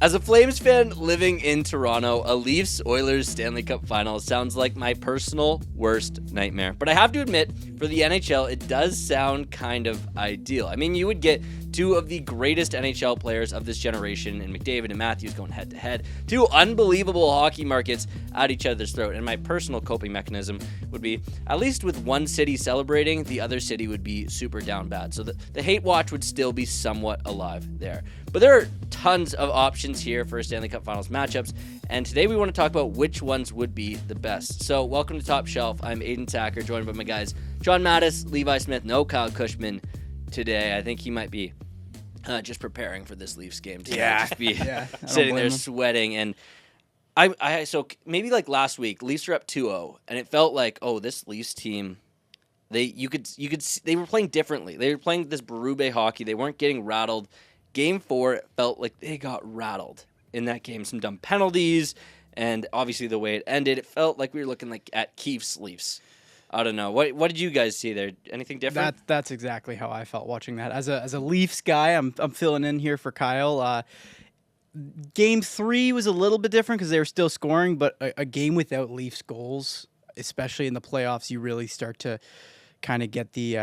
As a Flames fan living in Toronto, a Leafs-Oilers Stanley Cup Final sounds like my personal worst nightmare. But I have to admit, for the NHL, it does sound kind of ideal. I mean, you would get two of the greatest NHL players of this generation in McDavid and Matisz going head-to-head. Two unbelievable hockey markets at each other's throat. And my personal coping mechanism would be, at least with one city celebrating, the other city would be super down bad. So the hate watch would still be somewhat alive there. But there are tons of options here for Stanley Cup Finals matchups, and today we want to talk about which ones would be the best. So welcome to Top Shelf. I'm Aidan Thakkar, joined by my guys John Matisz, Levi Smith, no Kyle Cushman today. I think he might be just preparing for this Leafs game today. Yeah. Just be sitting there sweating. And so maybe like last week, Leafs were up 2-0, and it felt like, oh, this Leafs team, they were playing differently. They were playing this Berube hockey. They weren't getting rattled. Game 4, it felt like they got rattled in that game. Some dumb penalties, and obviously the way it ended, it felt like we were looking like at Keefe's Leafs. I don't know. What did you guys see there? Anything different? That's exactly how I felt watching that. As a Leafs guy, I'm filling in here for Kyle. Game 3 was a little bit different because they were still scoring, but a game without Leafs goals, especially in the playoffs, you really start to kind of get the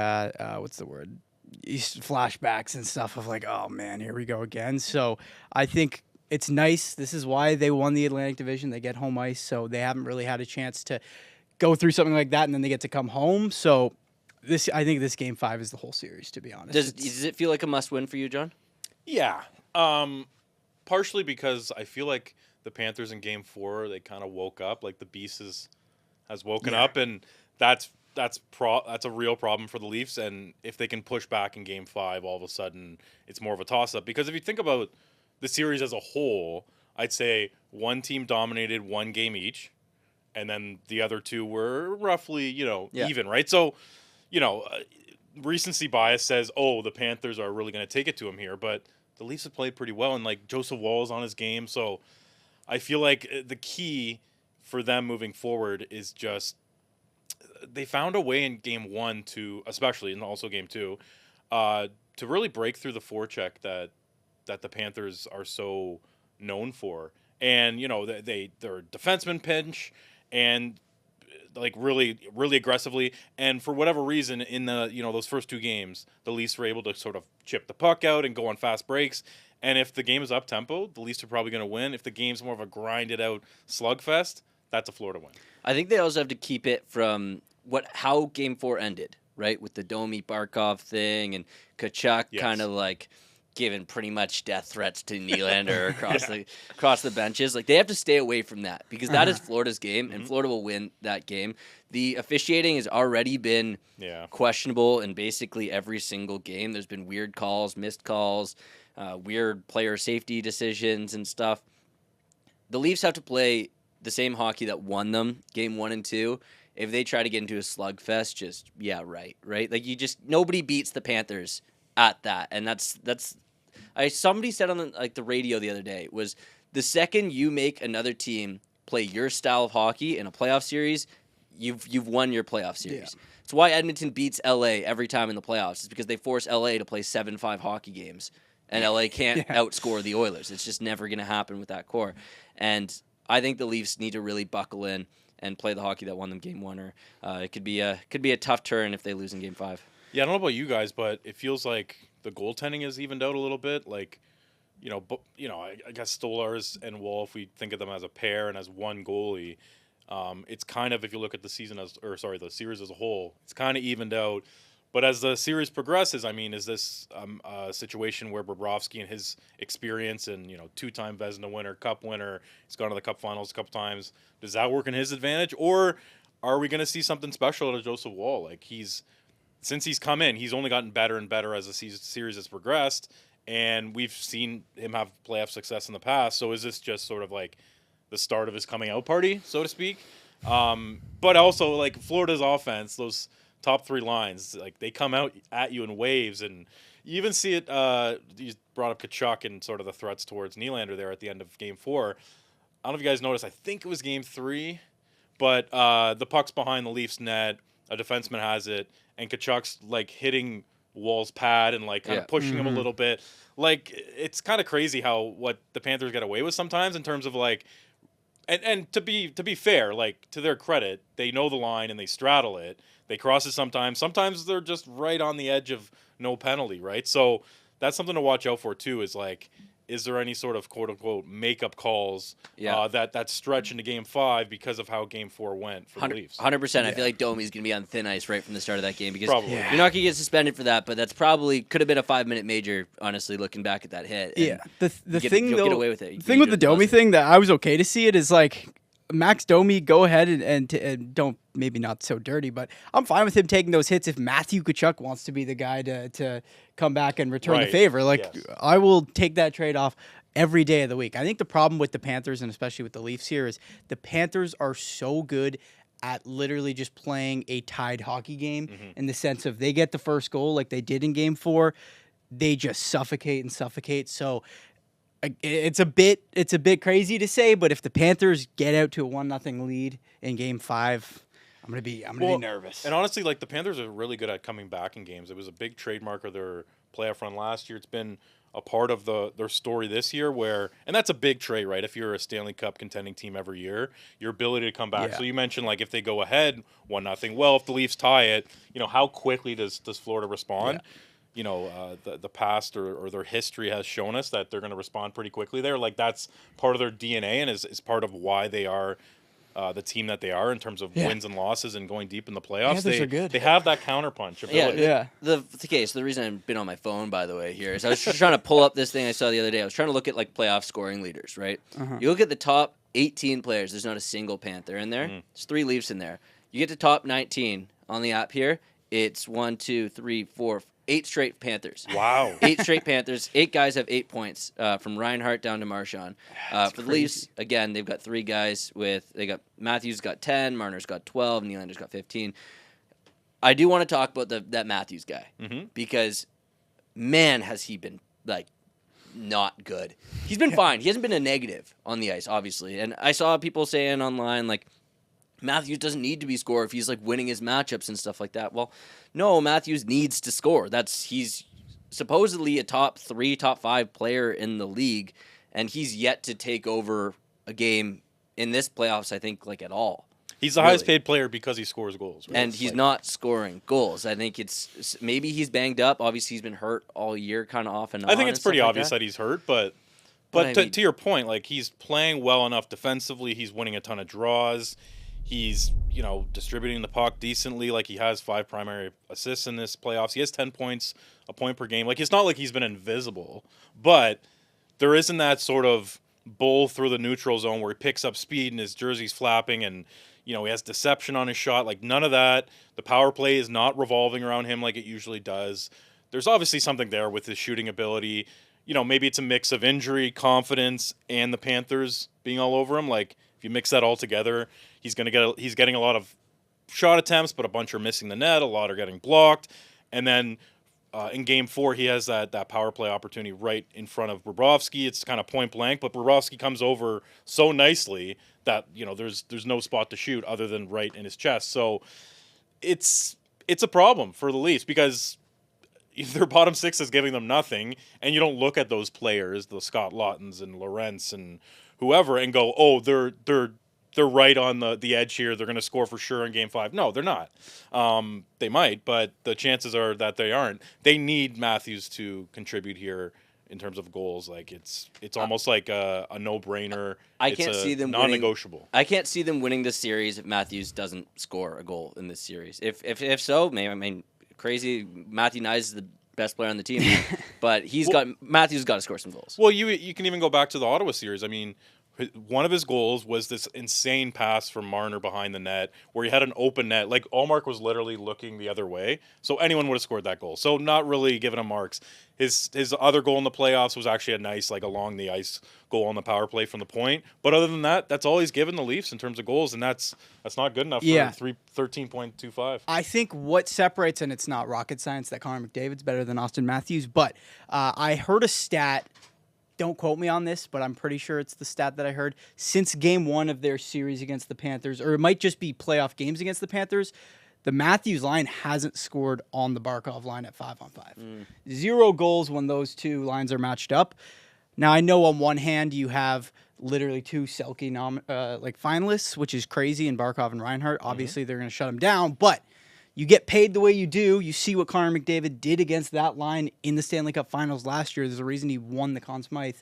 flashbacks and stuff of like, oh man, here we go again. So I think it's nice. This is why they won the Atlantic Division. They get home ice, so they haven't really had a chance to go through something like that, and then they get to come home. So I think this Game 5 is the whole series, to be honest. Does it feel like a must-win for you, John? Yeah. Partially because I feel like the Panthers in Game 4, they kind of woke up. Like the beast has woken up, and that's a real problem for the Leafs. And if they can push back in Game 5, all of a sudden it's more of a toss-up. Because if you think about the series as a whole, I'd say one team dominated one game each, and then the other two were roughly, even, right? So, recency bias says, oh, the Panthers are really going to take it to them here. But the Leafs have played pretty well, and like Joseph Woll is on his game. So I feel like the key for them moving forward is just they found a way in Game 1 to, especially, and also Game 2, to really break through the forecheck that the Panthers are so known for. And, they're defenseman pinch and like really, really aggressively. And for whatever reason, in the, those first two games, the Leafs were able to sort of chip the puck out and go on fast breaks. And if the game is up tempo, the Leafs are probably going to win. If the game's more of a grinded out slugfest, that's a Florida win. I think they also have to keep it from how Game 4 ended, right? With the Domi Barkov thing and Tkachuk kind of like giving pretty much death threats to Nylander across the benches. Like they have to stay away from that because that is Florida's game, and Florida will win that game. The officiating has already been questionable in basically every single game. There's been weird calls, missed calls, weird player safety decisions and stuff. The Leafs have to play the same hockey that won them Game 1 and 2. If they try to get into a slugfest, right? Like nobody beats the Panthers at that, and that's somebody said on the radio the other day was the second you make another team play your style of hockey in a playoff series, you've won your playoff series. It's why Edmonton beats LA every time in the playoffs. It's because they force LA to play 7-5 hockey games, and LA can't outscore the Oilers. It's just never going to happen with that core, and I think the Leafs need to really buckle in and play the hockey that won them Game 1, or it could be a tough turn if they lose in Game 5. Yeah, I don't know about you guys, but it feels like the goaltending has evened out a little bit. Like, I guess Stolarz and Woll, if we think of them as a pair and as one goalie, it's kind of, if you look at the the series as a whole, it's kind of evened out. But as the series progresses, I mean, is this a situation where Bobrovsky and his experience and, two-time Vezina winner, Cup winner, he's gone to the Cup Finals a couple times, does that work in his advantage? Or are we going to see something special out of Joseph Woll? Like, since he's come in, he's only gotten better and better as the series has progressed, and we've seen him have playoff success in the past. So is this just sort of like the start of his coming out party, so to speak? But also, like, Florida's offense, those top three lines, like, they come out at you in waves, and you even see it. You brought up Tkachuk and sort of the threats towards Nylander there at the end of Game 4. I don't know if you guys noticed, I think it was Game 3, but the puck's behind the Leafs net, a defenseman has it, and Tkachuk's like hitting Wall's pad and like kind of pushing him a little bit. Like, it's kind of crazy how what the Panthers get away with sometimes in terms of like, and to be fair, like to their credit, they know the line and they straddle it. They cross it sometimes. Sometimes they're just right on the edge of no penalty, right? So that's something to watch out for too. Is like, is there any sort of quote unquote makeup calls that stretch into Game 5 because of how Game 4 went for the Leafs? 100%. I feel like Domi's going to be on thin ice right from the start of that game because Probably. you're not going to get suspended for that, but that's probably could have been a 5-minute major, honestly, looking back at that hit. And the thing you'll though, get away with it. the thing with the Domi thing that I was okay to see it is like Max Domi, go ahead and don't, maybe not so dirty, but I'm fine with him taking those hits if Matthew Tkachuk wants to be the guy to come back and return the favor. Like, I will take that trade-off every day of the week. I think the problem with the Panthers, and especially with the Leafs here, is the Panthers are so good at literally just playing a tied hockey game in the sense of they get the first goal like they did in Game 4, they just suffocate. So it's a bit crazy to say, but if the Panthers get out to a 1-0 lead in Game 5, I'm gonna be nervous. And honestly, like the Panthers are really good at coming back in games. It was a big trademark of their playoff run last year. It's been a part of their story this year and that's a big trait, right? If you're a Stanley Cup contending team every year, your ability to come back. So you mentioned like if they go ahead 1-0, well, if the Leafs tie it, how quickly does Florida respond? The past or their history has shown us that they're going to respond pretty quickly there. Like that's part of their DNA and is part of why they are the team that they are in terms of wins and losses and going deep in the playoffs. Panthers are good. They have that counterpunch ability. So the reason I've been on my phone, by the way, here is I was just trying to pull up this thing I saw the other day. I was trying to look at like playoff scoring leaders, right? You look at the top 18 players. There's not a single Panther in there. There's 3 Leafs in there. You get to top 19 on the app here. It's 1, 2, 3, 4, 8 straight Panthers. Wow. 8 straight Panthers. 8 guys have 8 points from Reinhart down to Marchand. For the Leafs, again, they've got 3 guys they got Matthews got 10, Marner's got 12, Nylander's got 15. I do want to talk about that Matthews guy because, man, has he been, like, not good. He's been fine. He hasn't been a negative on the ice, obviously. And I saw people saying online, like, Matthews doesn't need to be scorer if he's like winning his matchups and stuff like that. Well, no, Matthews needs to score. He's supposedly a top 3, top 5 player in the league, and he's yet to take over a game in this playoffs, I think, like at all. He's the highest paid player because he scores goals. Right? And he's not scoring goals. I think it's maybe he's banged up. Obviously, he's been hurt all year, kind of off and on. I think it's pretty obvious that he's hurt, but to your point, like he's playing well enough defensively. He's winning a ton of draws. He's, distributing the puck decently. Like, he has 5 primary assists in this playoffs. He has 10 points, a point per game. Like, it's not like he's been invisible. But there isn't that sort of bull through the neutral zone where he picks up speed and his jersey's flapping and, he has deception on his shot. Like, none of that. The power play is not revolving around him like it usually does. There's obviously something there with his shooting ability. Maybe it's a mix of injury, confidence, and the Panthers being all over him. Like, if you mix that all together, he's getting a lot of shot attempts, but a bunch are missing the net. A lot are getting blocked. And then in Game 4, he has that power play opportunity right in front of Bobrovsky. It's kind of point blank, but Bobrovsky comes over so nicely that there's no spot to shoot other than right in his chest. So it's a problem for the Leafs because their bottom 6 is giving them nothing, and you don't look at those players, the Scott Laughtons and Lorentz and whoever, and go, oh, they're right on the edge here. They're going to score for sure in Game 5. No, they're not. They might, but the chances are that they aren't. They need Matthews to contribute here in terms of goals. Like it's almost like a no-brainer. I can't see them non-negotiable. I can't see them winning this series if Matthews doesn't score a goal in this series. If so, maybe crazy. Matthew Nyes is the best player on the team, but Matthews got to score some goals. Well, you can even go back to the Ottawa series. I mean, one of his goals was this insane pass from Marner behind the net where he had an open net. Like, Allmark was literally looking the other way, so anyone would have scored that goal. So not really giving him marks. His other goal in the playoffs was actually a nice, like, along the ice goal on the power play from the point. But other than that, that's all he's given the Leafs in terms of goals, and that's not good enough for 13.25. I think what separates, and it's not rocket science, that Connor McDavid's better than Austin Matthews, but I heard a stat. Don't quote me on this, but I'm pretty sure it's the stat that I heard. Since Game 1 of their series against the Panthers, or it might just be playoff games against the Panthers, The Matthews line hasn't scored on the Barkov line at 5-on-5. 0 goals when those two lines are matched up. Now, I know on one hand you have literally 2 Selke finalists, which is crazy, in Barkov and Reinhart. Obviously, they're going to shut them down, but you get paid the way you do. You see what Connor McDavid did against that line in the Stanley Cup Finals last year. There's a reason he won the Conn Smythe.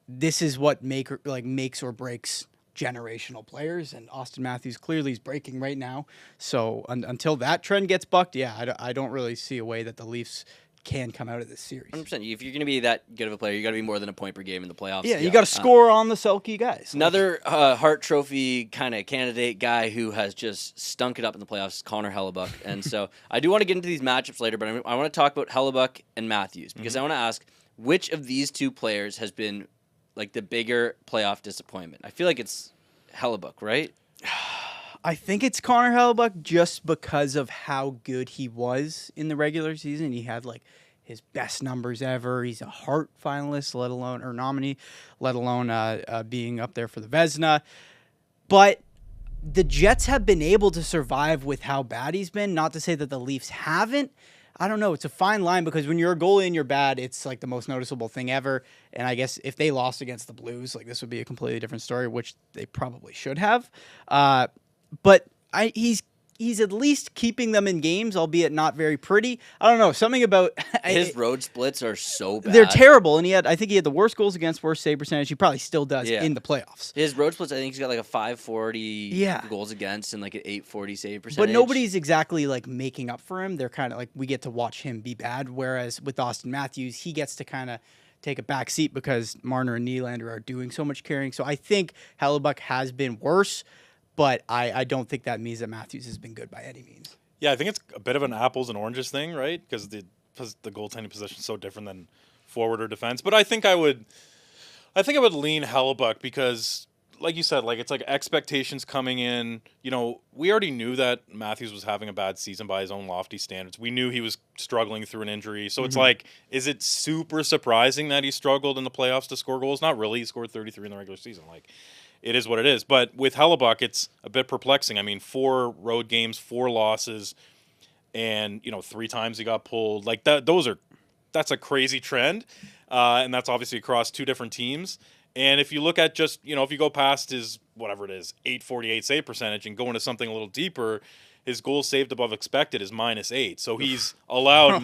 This is what makes or breaks generational players, and Austin Matthews clearly is breaking right now. So until that trend gets bucked, I don't really see a way that the Leafs can come out of this series. 100%. If you're going to be that good of a player, you got to be more than a point per game in the playoffs. Yeah, you got to score on the Selke guys. Another Hart Trophy kind of candidate guy who has just stunk it up in the playoffs is Connor Hellebuyck. And so I do want to get into these matchups later, but I want to talk about Hellebuyck and Matthews because I want to ask which of these two players has been like the bigger playoff disappointment. I feel like it's Hellebuyck, right? I think it's Connor Hellebuyck just because of how good he was in the regular season. He had like his best numbers ever. He's a Hart finalist, nominee, let alone being up there for the Vezina. But the Jets have been able to survive with how bad he's been. Not to say that the Leafs haven't. I don't know. It's a fine line because when you're a goalie and you're bad, it's like the most noticeable thing ever. And I guess if they lost against the Blues, like this would be a completely different story, which they probably should have. But he's at least keeping them in games, albeit not very pretty. I don't know. Something about his road splits are so bad. They're terrible, and I think he had the worst goals against, worst save percentage. He probably still does in the playoffs. His road splits, I think he's got like a 540 goals against and like an 840 save percentage. But nobody's exactly like making up for him. They're kind of like, we get to watch him be bad, whereas with Austin Matthews, he gets to kind of take a back seat because Marner and Nylander are doing so much carrying. So I think Hellebuyck has been worse. But I don't think that means that Matthews has been good by any means. Yeah, I think it's a bit of an apples and oranges thing, right? Because the goaltending position is so different than forward or defense. But I think I would lean Hellebuyck because, like you said, like it's like expectations coming in. You know, we already knew that Matthews was having a bad season by his own lofty standards. We knew he was struggling through an injury. So it's like, is it super surprising that he struggled in the playoffs to score goals? Not really. He scored 33 in the regular season. Like, it is what it is. But with Hellebuyck, it's a bit perplexing. I mean, 4 road games, 4 losses, and 3 times he got pulled. Like that's a crazy trend, and that's obviously across 2 different teams. And if you look at just if you go past his whatever it is, 848 save percentage, and go into something a little deeper, his goals saved above expected is -8. So he's allowed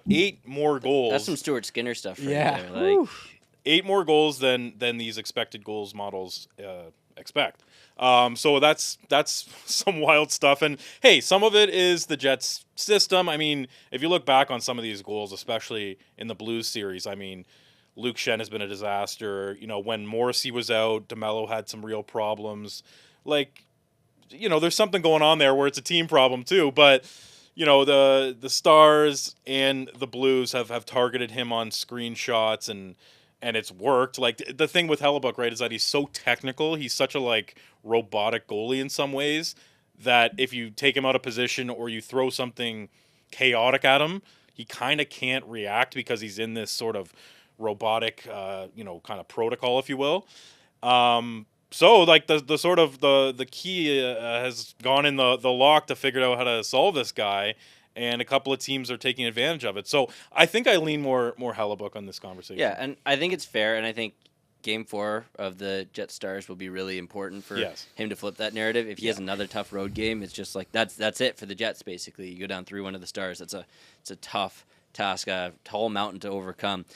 8 more goals. That's some Stuart Skinner stuff. Right there. Like, 8 more goals than these expected goals models expect. So that's some wild stuff. And hey, some of it is the Jets system. I mean, if you look back on some of these goals, especially in the Blues series, I mean, Luke Shen has been a disaster. When Morrissey was out, DeMello had some real problems. Like, there's something going on there where it's a team problem too. But the Stars and the Blues have targeted him on screenshots and it's worked. Like, the thing with Hellebuyck, right, is that he's so technical. He's such a, robotic goalie in some ways that if you take him out of position or you throw something chaotic at him, he kind of can't react because he's in this sort of robotic, kind of protocol, if you will. So, the sort of the key has gone in the lock to figure out how to solve this guy. And a couple of teams are taking advantage of it. So I think I lean more Hellebuyck on this conversation. Yeah, and I think it's fair, and I think Game 4 of the Jet Stars will be really important for him to flip that narrative. If he has another tough road game, it's just like that's it for the Jets, basically. You go down 3-1 to the Stars. It's a tough task, a tall mountain to overcome.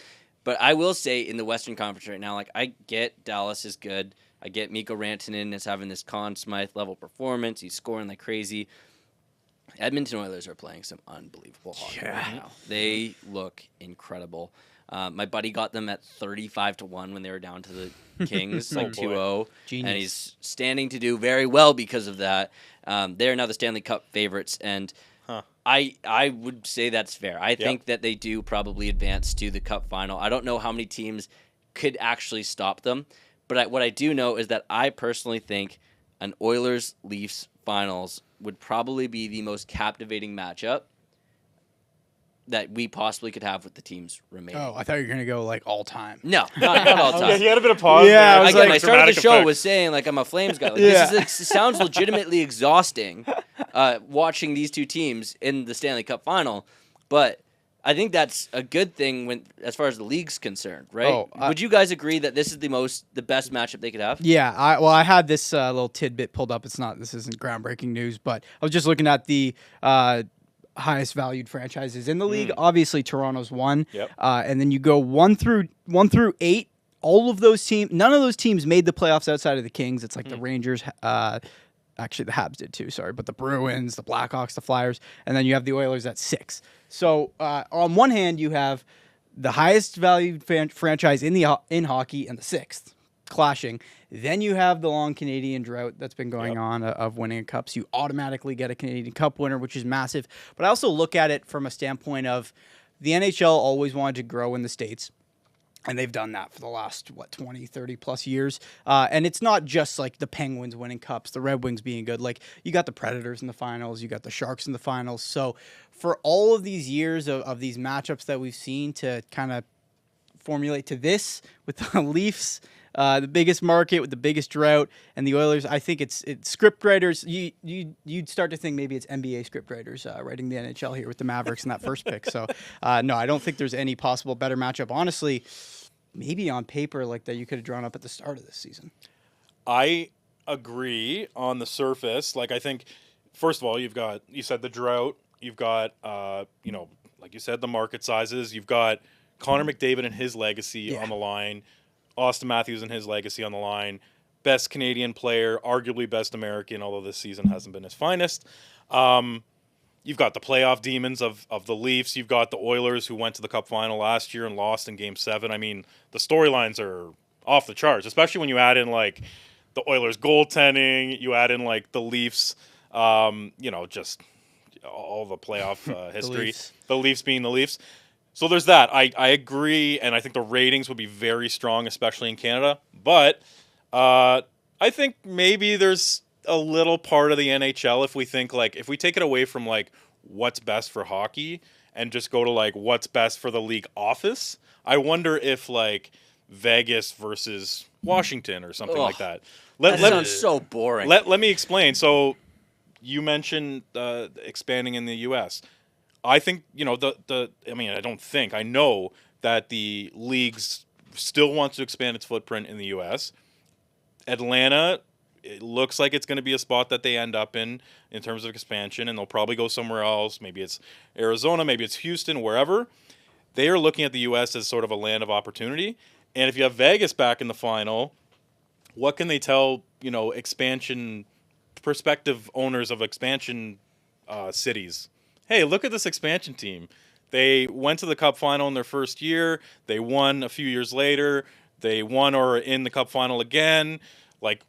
But I will say in the Western Conference right now, like, I get Dallas is good. I get Mikko Rantanen is having this Conn Smythe level performance. He's scoring like crazy. Edmonton Oilers are playing some unbelievable hockey right now. They look incredible. My buddy got them at 35-1 when they were down to the Kings, 2-0. Genius. And he's standing to do very well because of that. They are now the Stanley Cup favorites, and I would say that's fair. I think that they do probably advance to the Cup final. I don't know how many teams could actually stop them, but what I do know is that I personally think an Oilers-Leafs finals would probably be the most captivating matchup that we possibly could have with the teams remaining. Oh, I thought you were going to go all time. No, not all time. Yeah, he had a bit of pause. Yeah, I started the show with saying I'm a Flames guy. This sounds legitimately exhausting. watching these two teams in the Stanley Cup Final, but I think that's a good thing as far as the league's concerned, right? Would you guys agree that this is the best matchup they could have? Yeah, I had this little tidbit pulled up. This isn't groundbreaking news, but I was just looking at the highest valued franchises in the league. Obviously, Toronto's one. Yep. And then you go 1 through 8. All of those teams, none of those teams made the playoffs outside of the Kings. It's like the Rangers. Actually, the Habs did too. Sorry, but the Bruins, the Blackhawks, the Flyers, and then you have the Oilers at 6. So on one hand, you have the highest valued franchise in hockey and the 6th clashing. Then you have the long Canadian drought that's been going on of winning cups. You automatically get a Canadian Cup winner, which is massive. But I also look at it from a standpoint of the NHL always wanted to grow in the States. And they've done that for the last, 20, 30 plus years. And it's not just like the Penguins winning cups, the Red Wings being good. Like, you got the Predators in the finals, you got the Sharks in the finals. So for all of these years of these matchups that we've seen to kind of formulate to this with the Leafs, the biggest market with the biggest drought, and the Oilers, I think it's script writers. You'd start to think maybe it's NBA script writers writing the NHL here with the Mavericks in that first pick. So no, I don't think there's any possible better matchup. Honestly, maybe on paper like that you could have drawn up at the start of this season. I agree on the surface. Like, I think, first of all, you said the drought. You've got, like you said, the market sizes. You've got Connor McDavid and his legacy on the line. Austin Matthews and his legacy on the line. Best Canadian player, arguably best American, although this season hasn't been his finest. You've got the playoff demons of the Leafs. You've got the Oilers, who went to the Cup Final last year and lost in Game 7. I mean, the storylines are off the charts, especially when you add in, like, the Oilers goaltending. You add in, like, the Leafs, just all the playoff history. The Leafs being the Leafs. So there's that. I agree, and I think the ratings would be very strong, especially in Canada. But I think maybe there's a little part of the NHL if we think, like, if we take it away from, like, what's best for hockey and just go to, like, what's best for the league office, I wonder if, like, Vegas versus Washington or something like that. That sounds so boring. Let me explain. So you mentioned expanding in the U.S., I think, I know that the leagues still wants to expand its footprint in the U.S. Atlanta, it looks like it's going to be a spot that they end up in terms of expansion, and they'll probably go somewhere else. Maybe it's Arizona, maybe it's Houston, wherever. They are looking at the U.S. as sort of a land of opportunity. And if you have Vegas back in the final, what can they tell, prospective owners of expansion cities? Hey, look at this expansion team. They went to the Cup Final in their first year. They won a few years later. They won or are in the Cup Final again. Like,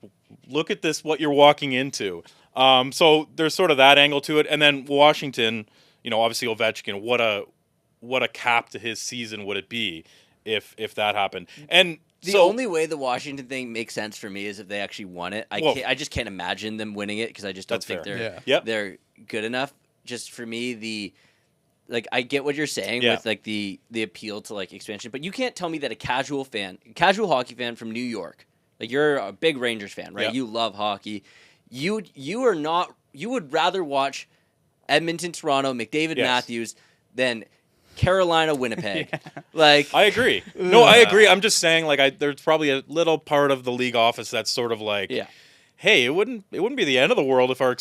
look at this, what you're walking into. So there's sort of that angle to it. And then Washington, obviously Ovechkin, what a cap to his season would it be if that happened? And the only way the Washington thing makes sense for me is if they actually won it. I just can't imagine them winning it because I just don't think they're good enough. Just for me, I get what you're saying with like the appeal to like expansion, but you can't tell me that a casual hockey fan from New York, like you're a big Rangers fan, right? Yeah. You love hockey. You would rather watch Edmonton, Toronto, McDavid, Matthews than Carolina, Winnipeg. Like, I agree. No, I agree. I'm just saying, like, there's probably a little part of the league office that's sort of like, hey, it wouldn't be the end of the world if our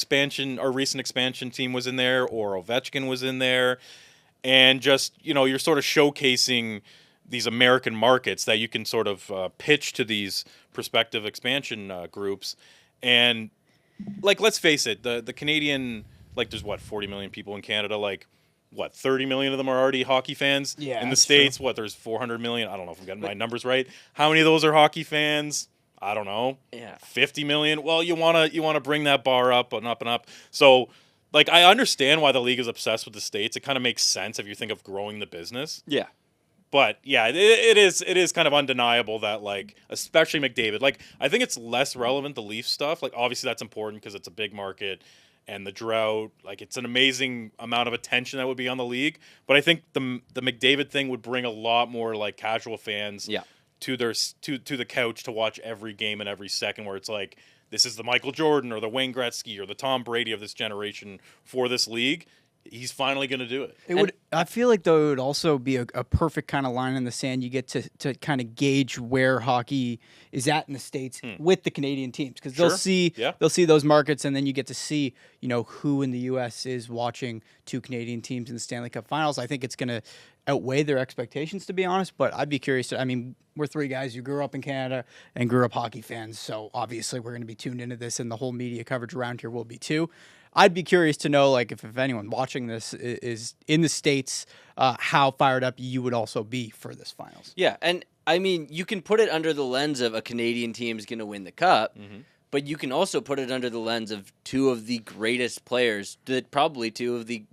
recent expansion team was in there or Ovechkin was in there, and just, you're sort of showcasing these American markets that you can sort of pitch to these prospective expansion groups. And, like, let's face it, the Canadian, like, there's 40 million people in Canada, like, 30 million of them are already hockey fans? Yeah, in the States, true. There's 400 million? I don't know if I'm getting my numbers right. How many of those are hockey fans? I don't know. 50 million? Well, you wanna bring that bar up and up and up. So, like, I understand why the league is obsessed with the States. It kind of makes sense if you think of growing the business. Yeah. But, yeah, it is kind of undeniable that, like, especially McDavid. Like, I think it's less relevant, the Leaf stuff. Like, obviously that's important because it's a big market. And the drought, like, it's an amazing amount of attention that would be on the league. But I think the McDavid thing would bring a lot more, like, casual fans to the couch to watch every game and every second, where it's like, this is the Michael Jordan or the Wayne Gretzky or the Tom Brady of this generation for this league. He's finally going to do it. I feel like, though, it would also be a perfect kind of line in the sand. You get to kind of gauge where hockey is at in the States with the Canadian teams, because they'll see those markets, and then you get to see who in the U.S. is watching two Canadian teams in the Stanley Cup Finals. I think it's going to outweigh their expectations, to be honest. But I'd be curious. I mean, we're three guys who grew up in Canada and grew up hockey fans, so obviously we're going to be tuned into this, and the whole media coverage around here will be too. I'd be curious to know, like, if anyone watching this is in the States, how fired up you would also be for this finals. Yeah, and I mean, you can put it under the lens of a Canadian team is going to win the cup, but you can also put it under the lens of two of the greatest players, probably two of the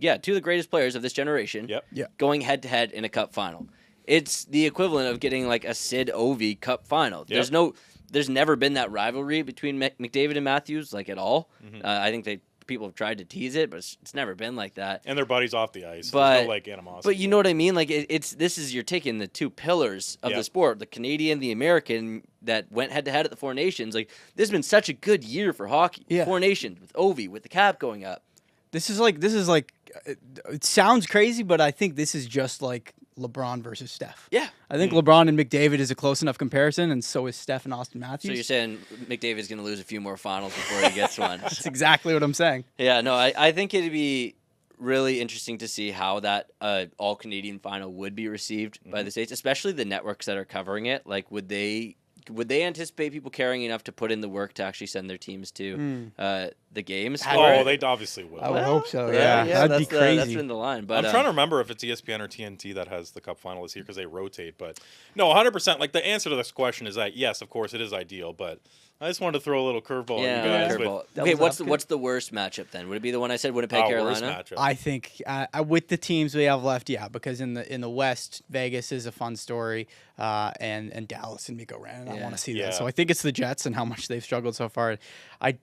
greatest players of this generation, going head to head in a cup final. It's the equivalent of getting like a Sid Ovi Cup final. There's never been that rivalry between McDavid and Matthews, like, at all. I think people have tried to tease it, but it's never been like that. And their buddies off the ice. But, there's no, like, animosity. But you know what I mean? Like, you're taking the two pillars of the sport, the Canadian, the American, that went head to head at the Four Nations. Like, this has been such a good year for hockey. Yeah. Four Nations with Ovi, with the cap going up. This is like it sounds crazy, but I think this is just like LeBron versus Steph. Yeah. I think LeBron and McDavid is a close enough comparison, and so is Steph and Austin Matthews. So you're saying McDavid's going to lose a few more finals before he gets one. That's exactly what I'm saying. Yeah, no, I think it'd be really interesting to see how that all-Canadian final would be received by the States, especially the networks that are covering it. Like, would they anticipate people caring enough to put in the work to actually send their teams to the games? Oh, they obviously will. I would hope so. Yeah, that'd be crazy. That's been the line. But I'm trying to remember if it's ESPN or TNT that has the Cup final this year, because they rotate. But no, 100%. Like, the answer to this question is that yes, of course, it is ideal. But I just wanted to throw a little curveball at you guys. Okay, what's the worst matchup then? Would it be the one I said, Winnipeg, Carolina? I think with the teams we have left, because in the West, Vegas is a fun story, and Dallas and Mikko Rantanen. I want to see that. So I think it's the Jets and how much they've struggled so far. I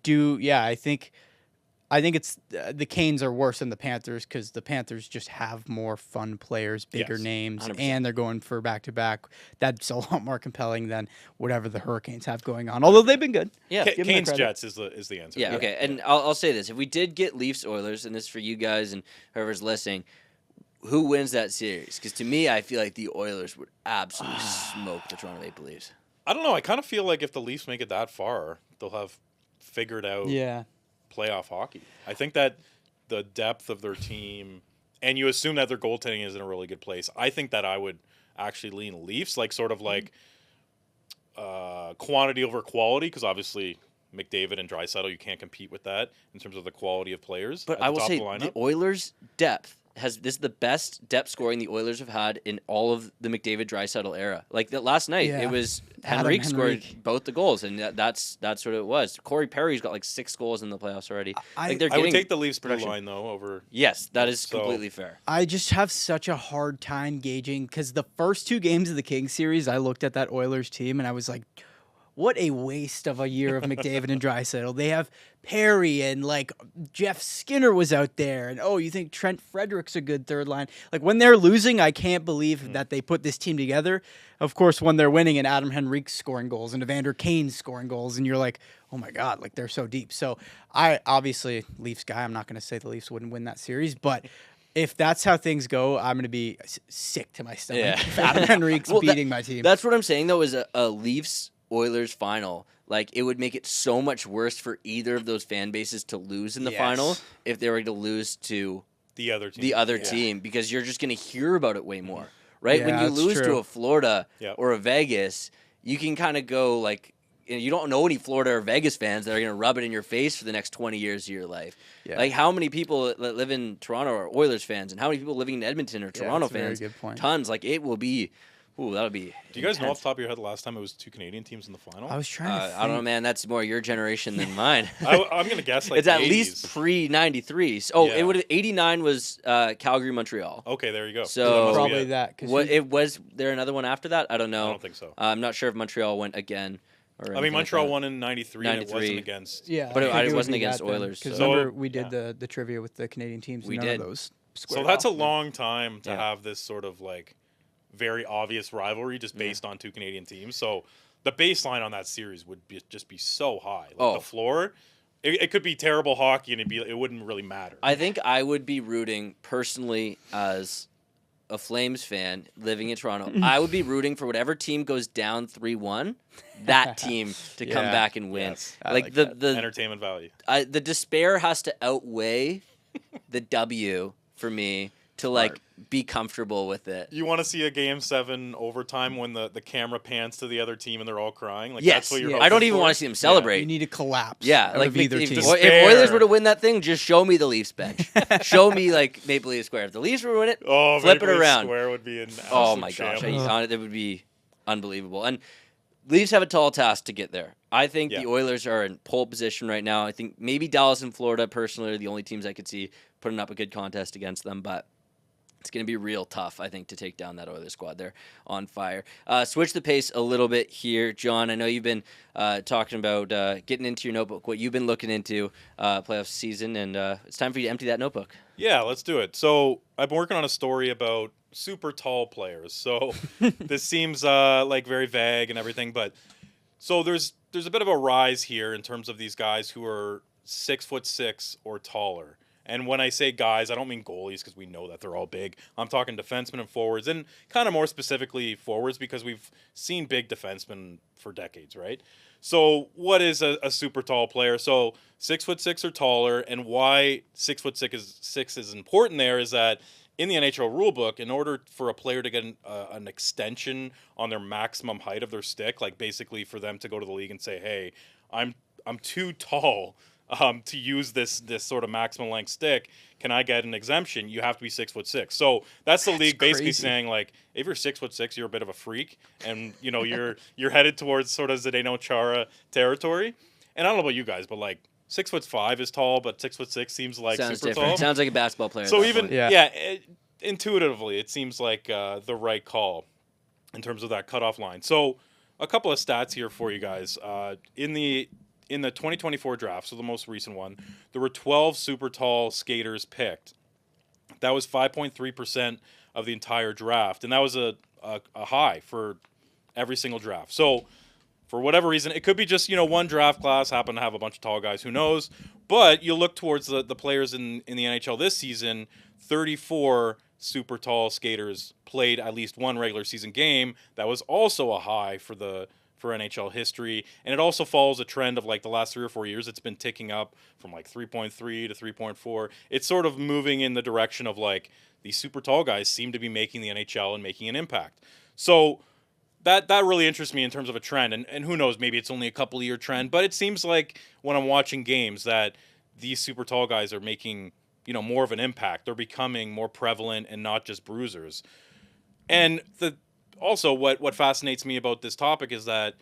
think it's the Canes are worse than the Panthers, because the Panthers just have more fun players, bigger names, 100%. And they're going for back-to-back. That's a lot more compelling than whatever the Hurricanes have going on, although they've been good. Yeah, Canes Jets is the answer. Yeah, okay. And I'll say this. If we did get Leafs Oilers, and this is for you guys and whoever's listening, who wins that series? Because to me, I feel like the Oilers would absolutely smoke the Toronto Maple Leafs. I don't know. I kind of feel like if the Leafs make it that far, they'll have figured out playoff hockey. I think that the depth of their team, and you assume that their goaltending is in a really good place. I think that I would actually lean Leafs, like sort of like quantity over quality, because obviously McDavid and Draisaitl, you can't compete with that in terms of the quality of players. But I will say the Oilers' depth this is the best depth scoring the Oilers have had in all of the McDavid Draisaitl era. Like that last night, it was Henrique scored both the goals, and that's what it was. Corey Perry's got like 6 goals in the playoffs already. I would take the Leafs blue line though over. Yes, that is completely fair. I just have such a hard time gauging, because the first 2 games of the Kings series, I looked at that Oilers team and I was like, what a waste of a year of McDavid and Draisaitl. They have Perry, and like Jeff Skinner was out there, and you think Trent Frederick's a good third line. Like, when they're losing, I can't believe that they put this team together. Of course, when they're winning, and Adam Henrique's scoring goals and Evander Kane's scoring goals, and you're like, oh my God, like they're so deep. So I obviously Leafs guy. I'm not going to say the Leafs wouldn't win that series, but if that's how things go, I'm going to be sick to my stomach if Adam Henrique's beating my team. That's what I'm saying, though, is a Leafs Oilers final. Like, it would make it so much worse for either of those fan bases to lose in the final if they were to lose to the other team, because you're just going to hear about it way more, right? Yeah, when you lose true. to a Florida or a Vegas, you can kind of go like, you don't know any Florida or Vegas fans that are going to rub it in your face for the next 20 years of your life. Yeah. Like, how many people that live in Toronto are Oilers fans, and how many people living in Edmonton are Toronto fans? Very good point. Tons. Like, it will be. Ooh, that'll be. Do you guys know off the top of your head the last time it was 2 Canadian teams in the final? I was trying to think. I don't know, man. That's more your generation than mine. I'm going to guess like it's at least pre-93. It would 89 was Calgary, Montreal. Okay, there you go. So probably that. Was there another one after that? I don't know. I don't think so. I'm not sure if Montreal went again. Montreal won in 93, and it wasn't against. Yeah, but it wasn't against Oilers. Because remember, we did the trivia with the Canadian teams. We did. did. Those so that's a long time to have this sort of like very obvious rivalry just based on two Canadian teams. So the baseline on that series would just be so high. Like the floor, it could be terrible hockey and it wouldn't really matter. I think I would be rooting personally as a Flames fan living in Toronto. I would be rooting for whatever team goes down 3-1, that team to come back and win. Yes. Like the entertainment value. The despair has to outweigh the W for me to like be comfortable with it. You want to see a Game 7 overtime when the camera pans to the other team and they're all crying? Like, Yes. that's what you're I don't even for? want to see them celebrate. You need a collapse. Yeah, like of either team. if Oilers were to win that thing, just show me the Leafs bench. Show me like Maple Leaf Square. If the Leafs were to win it, flip Maple it Leaf around. Square would be an Oh my absolute gosh, shambles. it would be unbelievable. And Leafs have a tall task to get there. I think the Oilers are in pole position right now. I think maybe Dallas and Florida personally are the only teams I could see putting up a good contest against them, but it's going to be real tough, I think, to take down that Oilers squad. They're on fire. Switch the pace a little bit here, John. I know you've been talking about getting into your notebook, what you've been looking into playoff season, and it's time for you to empty that notebook. Yeah, let's do it. So I've been working on a story about super tall players. So this seems like very vague and everything, but so there's a bit of a rise here in terms of these guys who are 6'6" or taller. And when I say guys, I don't mean goalies because we know that they're all big. I'm talking defensemen and forwards, and kind of more specifically forwards because we've seen big defensemen for decades, right? So what is a super tall player? So 6'6" or taller, and why 6'6" is important there is that in the NHL rulebook, in order for a player to get an extension on their maximum height of their stick, like basically for them to go to the league and say, hey, I'm too tall to use this sort of maximum length stick, can I get an exemption? You have to be 6'6". So that's the league basically crazy. saying, like, if you're 6'6", you're a bit of a freak, and you know you're headed towards sort of Zdeno Chara territory. And I don't know about you guys, but like 6'5" is tall, but 6'6" seems like Sounds super different. tall. Sounds like a basketball player. So at that even point. intuitively, it seems like the right call in terms of that cutoff line. So a couple of stats here for you guys. In the 2024 draft, so the most recent one, there were 12 super tall skaters picked. That was 5.3% of the entire draft, and that was a high for every single draft. So for whatever reason, it could be just one draft class happened to have a bunch of tall guys. Who knows? But you look towards the players in the NHL this season, 34 super tall skaters played at least one regular season game. That was also a high for NHL history, and it also follows a trend of like the last 3 or 4 years. It's been ticking up from like 3.3 to 3.4. It's sort of moving in the direction of like these super tall guys seem to be making the NHL and making an impact. So that really interests me in terms of a trend, and who knows, maybe it's only a couple of year trend, but it seems like when I'm watching games that these super tall guys are making more of an impact. They're becoming more prevalent and not just bruisers. And also, what fascinates me about this topic is that,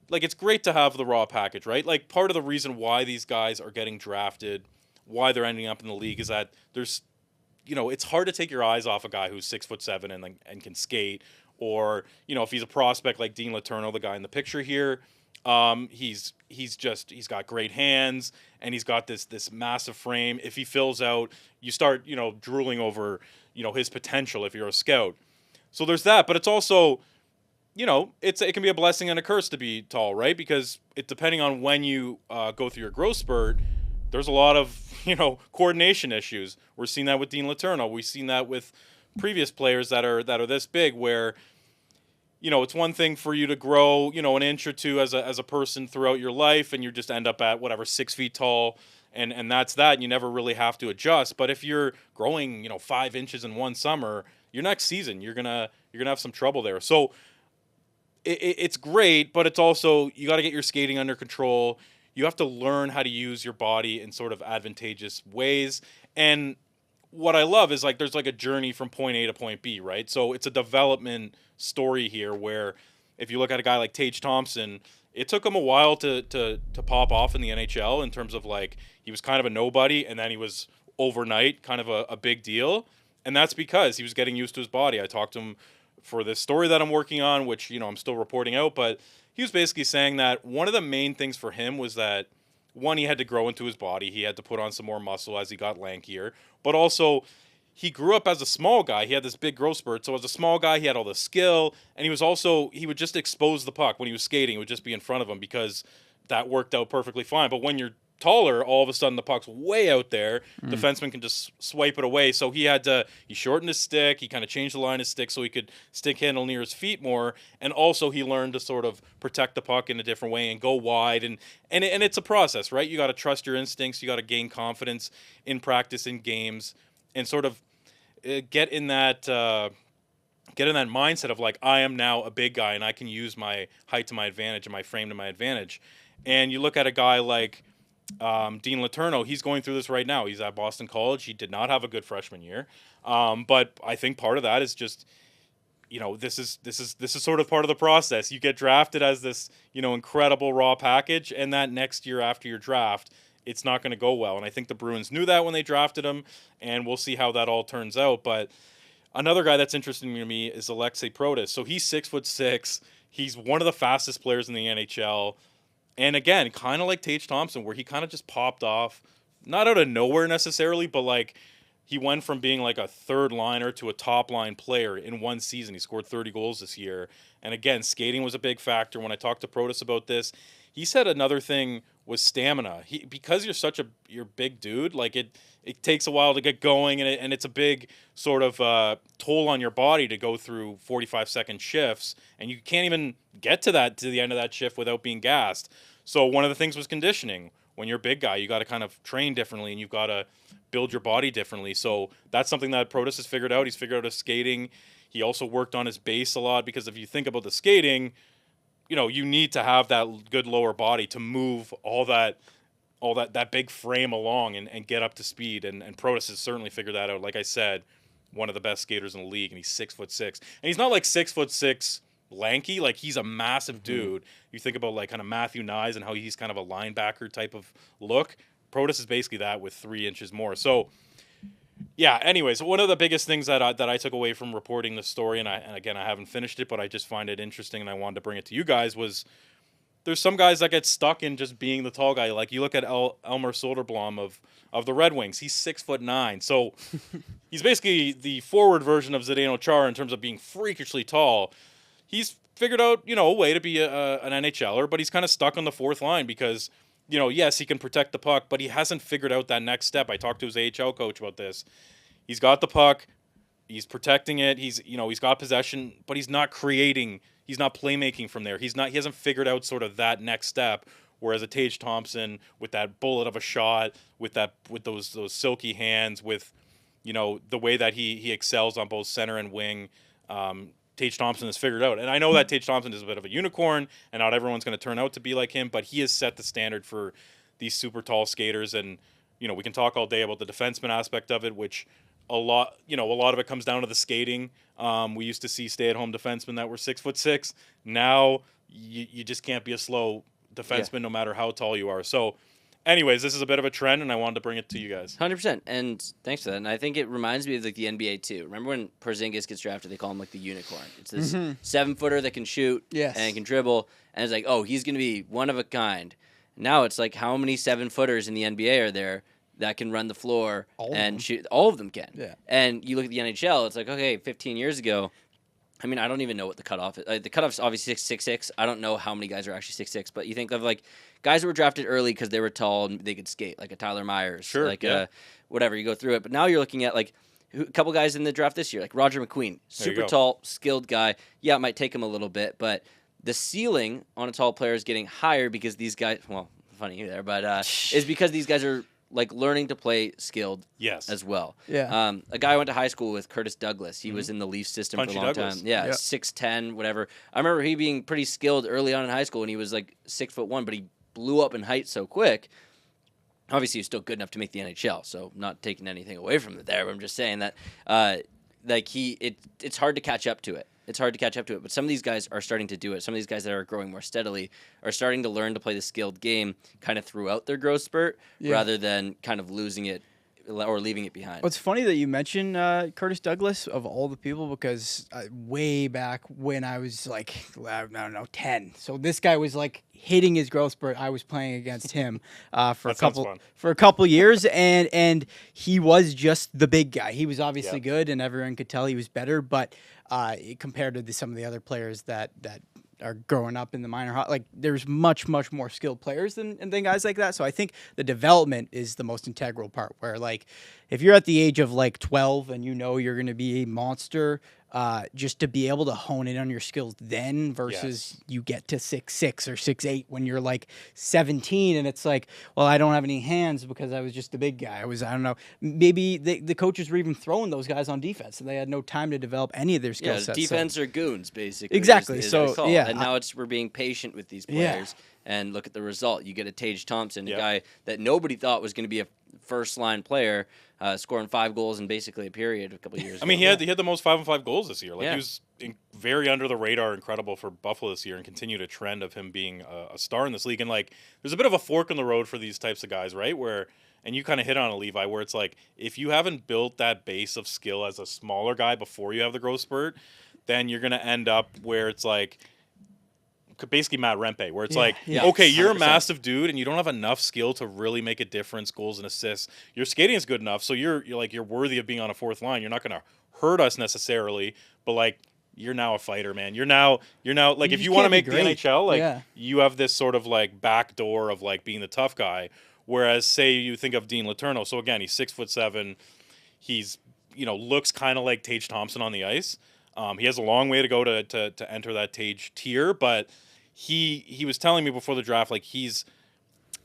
like, it's great to have the raw package, right? Like, part of the reason why these guys are getting drafted, why they're ending up in the league, is that there's, it's hard to take your eyes off a guy who's 6'7" and can skate, or if he's a prospect like Dean Letourneau, the guy in the picture here, he's got great hands and he's got this massive frame. If he fills out, you start drooling over his potential if you're a scout. So there's that, but it's also, it can be a blessing and a curse to be tall, right? Because depending on when you go through your growth spurt, there's a lot of, coordination issues. We're seeing that with Dean Letourneau. We've seen that with previous players that are this big, where, it's one thing for you to grow, an inch or two as a person throughout your life, and you just end up at whatever 6 feet tall, and that's that. And you never really have to adjust. But if you're growing, 5 inches in one summer, your next season you're gonna have some trouble there. So it's great, but it's also, you got to get your skating under control. You have to learn how to use your body in sort of advantageous ways. And what I love is like there's like a journey from point A to point B, right? So it's a development story here where if you look at a guy like Tage Thompson, it took him a while to pop off in the NHL in terms of like he was kind of a nobody, and then he was overnight kind of a big deal. And that's because he was getting used to his body. I talked to him for this story that I'm working on, which, I'm still reporting out, but he was basically saying that one of the main things for him was that, one, he had to grow into his body. He had to put on some more muscle as he got lankier, but also he grew up as a small guy. He had this big growth spurt. So as a small guy, he had all the skill, and he would just expose the puck when he was skating. It would just be in front of him because that worked out perfectly fine. But when you're taller, all of a sudden the puck's way out there. Defenseman can just swipe it away. So he shortened his stick. He kind of changed the line of his stick so he could stick handle near his feet more. And also he learned to sort of protect the puck in a different way and go wide. And it's a process, right? You got to trust your instincts. You got to gain confidence in practice, in games, and sort of get in that mindset of like, I am now a big guy and I can use my height to my advantage and my frame to my advantage. And you look at a guy like Dean Letourneau, he's going through this right now. He's at Boston College. He did not have a good freshman year, but I think part of that is just, this is sort of part of the process. You get drafted as this, incredible raw package, and that next year after your draft, it's not going to go well. And I think the Bruins knew that when they drafted him, and we'll see how that all turns out. But another guy that's interesting to me is Alexei Protas. So he's 6'6". He's one of the fastest players in the NHL. And again, kind of like Tage Thompson, where he kind of just popped off, not out of nowhere necessarily, but like he went from being like a third liner to a top line player in one season. He scored 30 goals this year. And again, skating was a big factor. When I talked to Protas about this, he said another thing was stamina. Because you're big dude, like it takes a while to get going, and it's a big sort of toll on your body to go through 45-second shifts, and you can't even get to the end of that shift without being gassed. So one of the things was conditioning. When you're a big guy, you got to kind of train differently, and you've got to build your body differently. So that's something that Protas has figured out. He's figured out his skating. He also worked on his base a lot, because if you think about the skating, you need to have that good lower body to move all that big frame along and get up to speed. And Protas has certainly figured that out. Like I said, one of the best skaters in the league, and he's 6'6", and he's not like 6'6" lanky. Like, he's a massive dude. You think about like kind of Matthew Nyes and how he's kind of a linebacker type of look. Protas is basically that with 3 inches more. So yeah, anyways, one of the biggest things that I took away from reporting the story, and again, I haven't finished it, but I just find it interesting and I wanted to bring it to you guys, was there's some guys that get stuck in just being the tall guy. Like, you look at Elmer Soderblom of the Red Wings. He's 6'9", so he's basically the forward version of Zdeno Chara in terms of being freakishly tall. He's figured out, a way to be an NHLer, but he's kind of stuck on the fourth line because, yes, he can protect the puck, but he hasn't figured out that next step. I talked to his AHL coach about this. He's got the puck, he's protecting it, he's got possession, but he's not creating, he's not playmaking from there. He hasn't figured out sort of that next step. Whereas a Tage Thompson, with that bullet of a shot, with those silky hands, with the way that he excels on both center and wing, Tage Thompson has figured out. And I know that Tage Thompson is a bit of a unicorn, and not everyone's going to turn out to be like him, but he has set the standard for these super tall skaters. And we can talk all day about the defenseman aspect of it, which a lot of it comes down to the skating. We used to see stay-at-home defensemen that were 6'6". Now you just can't be a slow defenseman no matter how tall you are. So anyways, this is a bit of a trend, and I wanted to bring it to you guys. 100%, and thanks for that. And I think it reminds me of like the NBA too. Remember when Porzingis gets drafted, they call him like the unicorn. It's this 7-footer that can shoot and can dribble, and it's like, oh, he's going to be one of a kind. Now it's like, how many 7-footers in the NBA are there that can run the floor and shoot? All of them can. Yeah. And you look at the NHL, it's like, okay, 15 years ago, I mean, I don't even know what the cutoff is. The cutoff's obviously 6'6". I don't know how many guys are actually 6'6", but you think of like guys who were drafted early because they were tall and they could skate, like a Tyler Myers, whatever. You go through it, but now you're looking at like a couple guys in the draft this year, like Roger McQueen, super tall, skilled guy. Yeah, it might take him a little bit, but the ceiling on a tall player is getting higher because these guys. Well, funny there, but is because these guys are like learning to play skilled as well. Yeah. A guy I went to high school with, Curtis Douglas. He was in the Leaf system for a long time. Yeah, 6'10", whatever. I remember he being pretty skilled early on in high school, and he was like 6'1", but he blew up in height so quick. Obviously, he's still good enough to make the NHL, so not taking anything away from it there, but I'm just saying that it's hard to catch up to it. It's hard to catch up to it, but some of these guys are starting to do it. Some of these guys that are growing more steadily are starting to learn to play the skilled game kind of throughout their growth spurt rather than kind of losing it or leaving it behind. Well, it's funny that you mentioned Curtis Douglas of all the people, because way back when I was like, I don't know, 10. So this guy was like hitting his growth spurt. I was playing against him for a couple years, and he was just the big guy. He was obviously good, and everyone could tell he was better, but compared to some of the other players that are growing up in the minor, like there's much more skilled players than guys like that. So I think the development is the most integral part, where like if you're at the age of like 12 and you know you're going to be a monster, just to be able to hone in on your skills then versus you get to 6'6" or 6'8" when you're like 17 and it's like, well, I don't have any hands because I was just the big guy. I don't know, maybe the coaches were even throwing those guys on defense and they had no time to develop any of their skill sets. Defense are goons, basically. Exactly. And now we're being patient with these players. And look at the result. You get a Tage Thompson, a guy that nobody thought was going to be a first-line player, scoring 5 goals in basically a period a couple of years ago. I mean, he had the most 5-on-5 goals this year. Like he was very under the radar, incredible for Buffalo this year, and continued a trend of him being a star in this league. And like, there's a bit of a fork in the road for these types of guys, right? Where, and you kind of hit on it, Levi, where it's like if you haven't built that base of skill as a smaller guy before you have the growth spurt, then you're going to end up where it's like, basically Matt Rempe, where it's okay, you're 100%. A massive dude and you don't have enough skill to really make a difference, goals and assists. Your skating is good enough, so you're worthy of being on a fourth line. You're not going to hurt us necessarily, but like you're now a fighter, man. You're now like if you want to make the NHL, like you have this sort of like back door of like being the tough guy. Whereas say you think of Dean Letourneau, so again, he's 6'7", he's looks kind of like Tage Thompson on the ice. He has a long way to go to enter that Tage tier, but he was telling me before the draft, like he's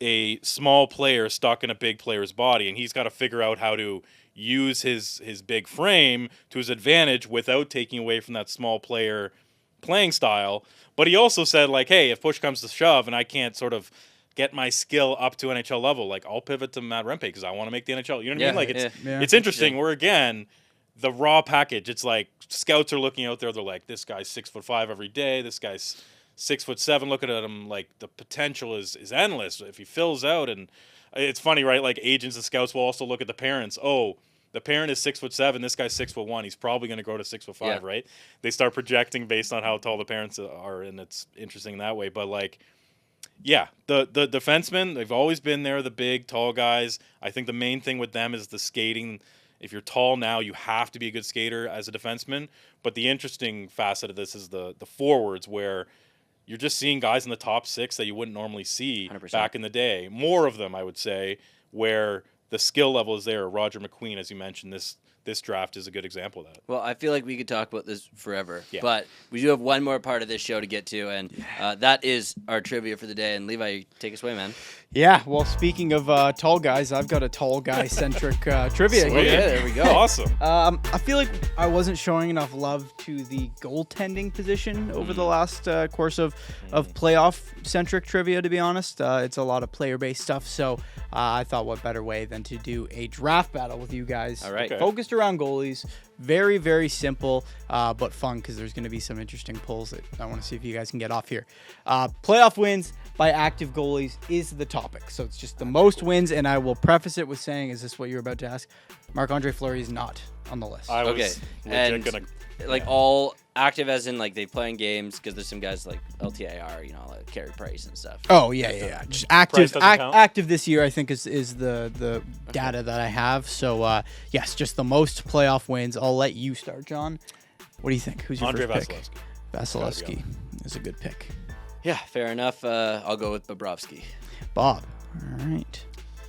a small player stuck in a big player's body, and he's got to figure out how to use his big frame to his advantage without taking away from that small player playing style. But he also said, like, hey, if push comes to shove and I can't sort of get my skill up to NHL level, like I'll pivot to Matt Rempe because I want to make the NHL. You know what I mean? Like it's interesting. Where again, the raw package, it's like scouts are looking out there. They're like, this guy's 6'5" every day. This guy's 6'7". Looking at him, like the potential is endless if he fills out. And it's funny, right? Like agents and scouts will also look at the parents. Oh, the parent is 6'7". This guy's 6'1". He's probably going to grow to 6'5", right? They start projecting based on how tall the parents are, and it's interesting that way. But like, yeah, the defensemen, they've always been there, the big, tall guys. I think the main thing with them is the skating. If you're tall now, you have to be a good skater as a defenseman. But the interesting facet of this is the forwards, where you're just seeing guys in the top 6 that you wouldn't normally see 100%. Back in the day. More of them, I would say, where the skill level is there. Roger McQueen, as you mentioned, this draft is a good example of that. Well, I feel like we could talk about this forever, but we do have one more part of this show to get to, and that is our trivia for the day. And Levi, take us away, man. Yeah, well, speaking of tall guys, I've got a tall guy-centric trivia here. Yeah, there we go. Awesome. I feel like I wasn't showing enough love to the goaltending position over the last course of playoff-centric trivia, to be honest. It's a lot of player-based stuff, so I thought what better way than to do a draft battle with you guys. All right. Okay. Focused around goalies. Very, very simple, but fun because there's going to be some interesting polls that I want to see if you guys can get off here. Playoff wins by active goalies is the topic. So it's just the most wins, and I will preface it with saying, is this what you're about to ask? Marc-Andre Fleury is not on the list. I was and all active as in like they play in games, because there's some guys like LTIR, like Carey Price and stuff. Oh, yeah. Just active this year, I think, is the data that I have. So, yes, just the most playoff wins. I'll let you start, John. What do you think? Who's your first pick? Vasilevsky is a good pick. Yeah, fair enough. I'll go with Bobrovsky. Bob. All right.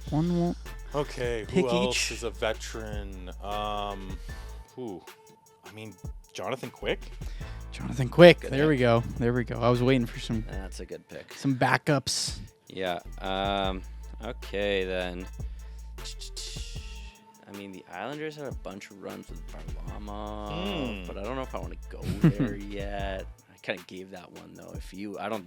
One more. Okay, pick who else each. is a veteran? Jonathan Quick? Jonathan Quick. There we go. I was waiting for some. That's a good pick. Some backups. Yeah. Okay, then. The Islanders had a bunch of runs with Varlamov, but I don't know if I want to go there yet. I kind of gave that one though. I don't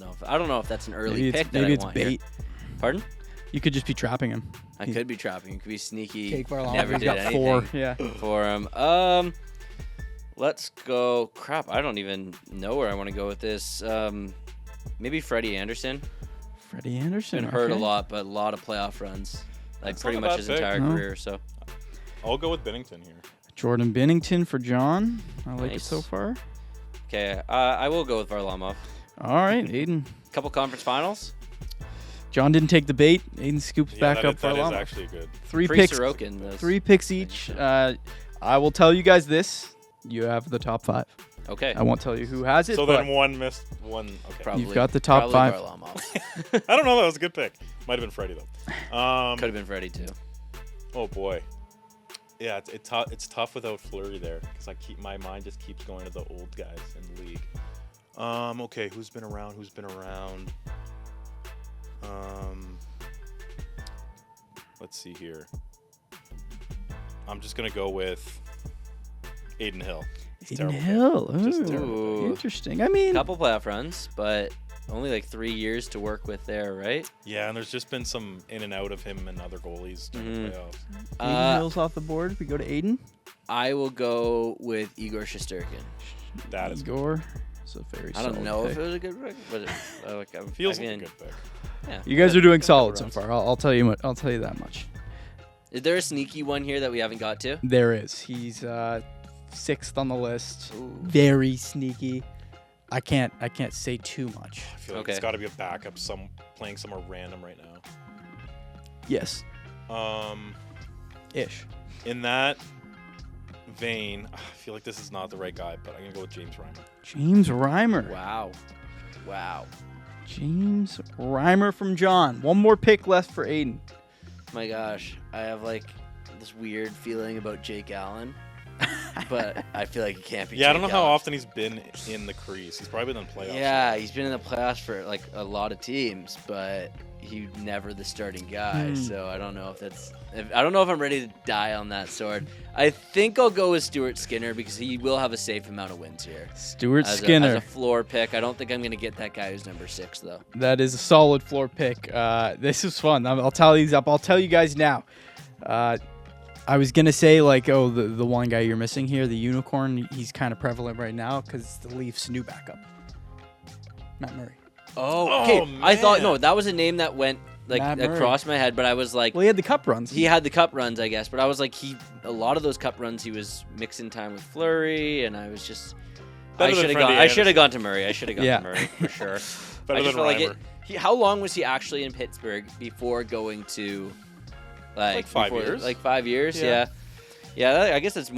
know if that's an early pick. Maybe it's bait. Here. Pardon? You could just be trapping him. I could be trapping him. Could be sneaky. Take Varlamov. Never He's did got anything 4. Yeah. For him. Let's go. Crap, I don't even know where I want to go with this. Maybe Freddie Anderson. Freddie Anderson. Been hurt a lot, but a lot of playoff runs. Like pretty much his entire career. So I'll go with Binnington here. Jordan Binnington for John. I like it Nice. so far. Okay, I will go with Varlamov. All right, Aidan. Couple conference finals. John didn't take the bait. Aidan scoops back up that is Varlamov. actually good. Three Pre picks. Sorokin. those- 3 picks each. I will tell you guys this. You have the top 5. Okay. I won't tell you who has it. So but then one missed one. Okay. Probably, You've got the top probably 5. Varlamov. I don't know. That was a good pick. Might have been Freddie though. Could have been Freddie too. Oh boy. Yeah, it's tough without Fleury there because my mind just keeps going to the old guys in the league. Okay, who's been around? Let's see here. I'm just gonna go with Aidan Hill. It's Aidan terrible. Hill. Just Ooh, terrible. interesting. I mean, Couple playoff runs, but only like 3 years to work with there, right? Yeah, and there's just been some in and out of him and other goalies during the playoffs. Aidan Hill's off the board. We go to Aidan. I will go with Igor Shesterkin. That is good. Igor. It's a very I don't solid know pick. if it was a good pick, but Feels like a good pick. Yeah. You guys are doing Good solid so runs. far. I'll tell you. I'll tell you that much. Is there a sneaky one here that we haven't got to? There is. He's 6th on the list. Ooh. Very sneaky. I can't say too much. I feel like Okay. it's got to be a backup, playing somewhere random right now. Yes. Ish. In that vein, I feel like this is not the right guy, but I'm gonna go with James Reimer. James Reimer. Wow. James Reimer from John. One more pick left for Aidan. My gosh, I have like this weird feeling about Jake Allen, but I feel like it can't be. Yeah, I don't know Jake how Allen. often he's been in the crease. He's probably been in playoffs. Yeah, he's been in the playoffs for like a lot of teams, but he's never the starting guy. So I don't know I don't know if I'm ready to die on that sword. I think I'll go with Stuart Skinner because he will have a safe amount of wins here. Stuart As Skinner. a floor pick. I don't think I'm going to get that guy who's number 6, though. That is a solid floor pick. This is fun. I'll tally these up. I'll tell you guys now. I was going to say, the one guy you're missing here, the unicorn, he's kind of prevalent right now because it's the Leafs' new backup. Matt Murray. Oh, okay. man. I thought, no, that was a name that went Matt Murray. across my head, but I was like, Well, he had the cup runs. he had the cup runs, I guess, but I was like, a lot of those cup runs, he was mixing time with Fleury, and I was just, Better I than should have Freddie gone. I should Anderson. have gone to Murray. I should have gone Yeah. to Murray for sure. Better I just than felt like Reimer. how long was he actually in Pittsburgh before going to, Like 5 years? Like 5 years, Yeah. yeah. Yeah, I guess that's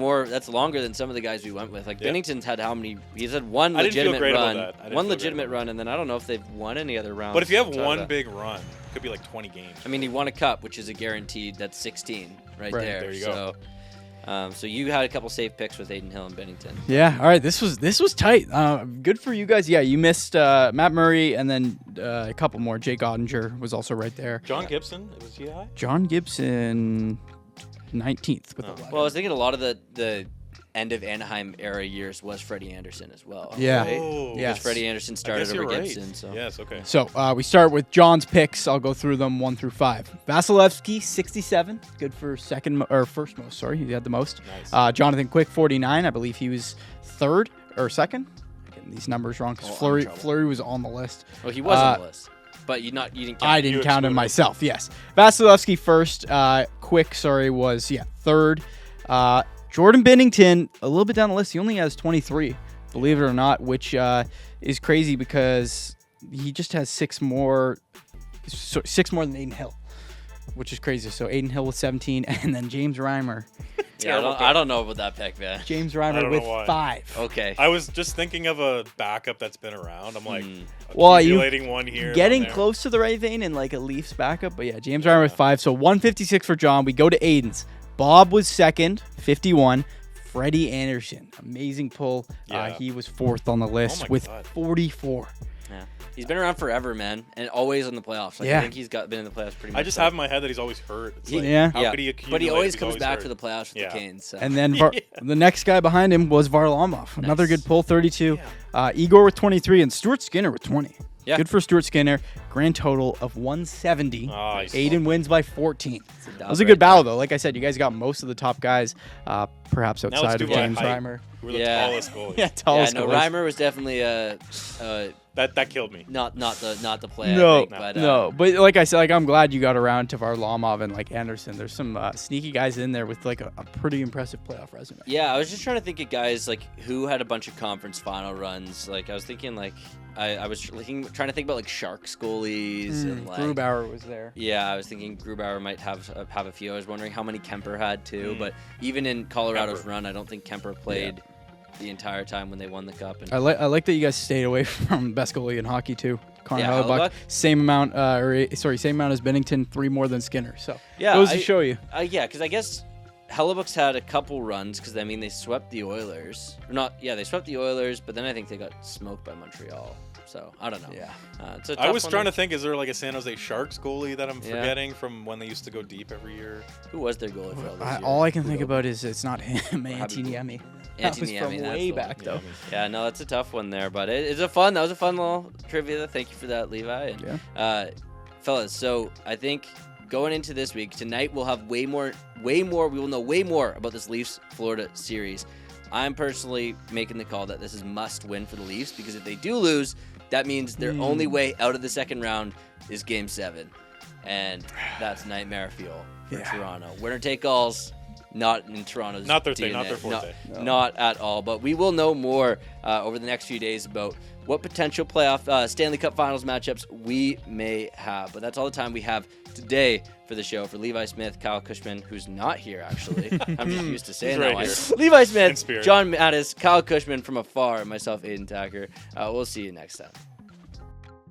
longer than some of the guys we went with. Like Yeah. Bennington's had how many? He's had one I didn't feel legitimate great about run, that. I didn't one feel great legitimate about run, and then I don't know if they've won any other rounds. But if you have outside of one that. big run, it could be like 20 games. I mean, he won a cup, which is a guaranteed. That's 16 right there. There you go. So you had a couple safe picks with Aidan Hill and Bennington. Yeah. All right. This was tight. Good for you guys. Yeah. You missed Matt Murray and then a couple more. Jake Ottinger was also right there. John Gibson, was he high? John Gibson, 19th with 11. Well, I was thinking a lot of the end of Anaheim era years was Freddie Anderson as well. Yeah. Right? Oh, Yeah. Because Freddie Anderson I started guess you're over right. Gibson. So Yes, okay. So we start with John's picks. I'll go through them 1 through 5. Vasilevsky, 67, good for first most. Sorry, he had the most. Nice. Jonathan Quick, 49. I believe he was third or second. I'm getting these numbers wrong because Oh, I'm in trouble. Fleury was on the list. well, he was on the list, but you didn't count. I him. didn't You count him excluded him. myself. Yes, Vasilevsky first. Quick, was third. Jordan Binnington, a little bit down the list. He only has 23, believe it or not, which is crazy because he just has 6 more than Aidan Hill, which is crazy. So Aidan Hill with 17, and then James Reimer. Yeah, I don't know about that pick, man. James I Reimer don't with know why. 5. Okay. I was just thinking of a backup that's been around. I'm like, Well, you accumulating one here. Getting one there. close to the right vein and like a Leafs backup, but yeah, James Reimer with 5. So 156 for John. We go to Aidan's. Bob was second, 51. Freddie Anderson, amazing pull. Yeah. He was 4th on the list Oh my with God. 44. Yeah. He's been around forever, man, and always in the playoffs. Like, Yeah. I think he's been in the playoffs pretty much. I just have in my head that he's always hurt. It's like, Yeah. how could he accumulate? But he always if he's comes back hurt? to the playoffs with Yeah. the Canes. So. And then the next guy behind him was Varlamov. Another Nice. good pull, 32. Igor with 23 and Stuart Skinner with 20. Yeah. Good for Stuart Skinner. Grand total of 170. Oh, he's Aidan wins by 14. It's a That was a good battle, though. Like I said, you guys got most of the top guys, perhaps let's outside do of by James height. Reimer. Who were the tallest goalies. Yeah, tallest no, goalies. Reimer was definitely That killed me. not the play. No, I think, but, no. But like I said, like I'm glad you got around to Varlamov and like Anderson. There's some sneaky guys in there with like a pretty impressive playoff resume. Yeah, I was just trying to think of guys like who had a bunch of conference final runs. Like I was thinking like I was trying to think about like Sharks goalies and like Grubauer was there. Yeah, I was thinking Grubauer might have a few. I was wondering how many Kemper had too. But even in Colorado's run, I don't think Kemper played the entire time when they won the cup. And I like that you guys stayed away from best goalie in hockey too. Connor Yeah, Hellebuyck, Hellebuyck. same amount as Bennington, 3 more than Skinner. So Yeah, goes to show you. yeah, because I guess Hellebuyck's had a couple runs because I mean they swept the Oilers. Or not, yeah, they swept the Oilers, but then I think they got smoked by Montreal. So I don't know. Yeah. It's a I tough was one trying to think, is there like a San Jose Sharks goalie that I'm Yeah. forgetting from when they used to go deep every year? Who was their goalie for all those years? All I can think about is it's not him, Antiniemi. That was Antiniemi, from that's way the one. back though. Yeah, no, that's a tough one there, but that was a fun little trivia. Thank you for that, Levi. And, fellas, so I think going into this week, tonight we'll have way more, we will know way more about this Leafs-Florida series. I'm personally making the call that this is must win for the Leafs because if they do lose, that means their only way out of the second round is Game 7. And that's nightmare fuel for Toronto. Winner take alls. Not in Toronto's Not their thing, DNA. not their forte. Not at all. But we will know more over the next few days about what potential playoff Stanley Cup Finals matchups we may have. But that's all the time we have today for the show. For Levi Smith, Kyle Cushman, who's not here actually. I'm just used to saying He's that right one. here. Levi In Smith, spirit. John Matisz, Kyle Cushman from afar, and myself, Aidan Thakkar. We'll see you next time.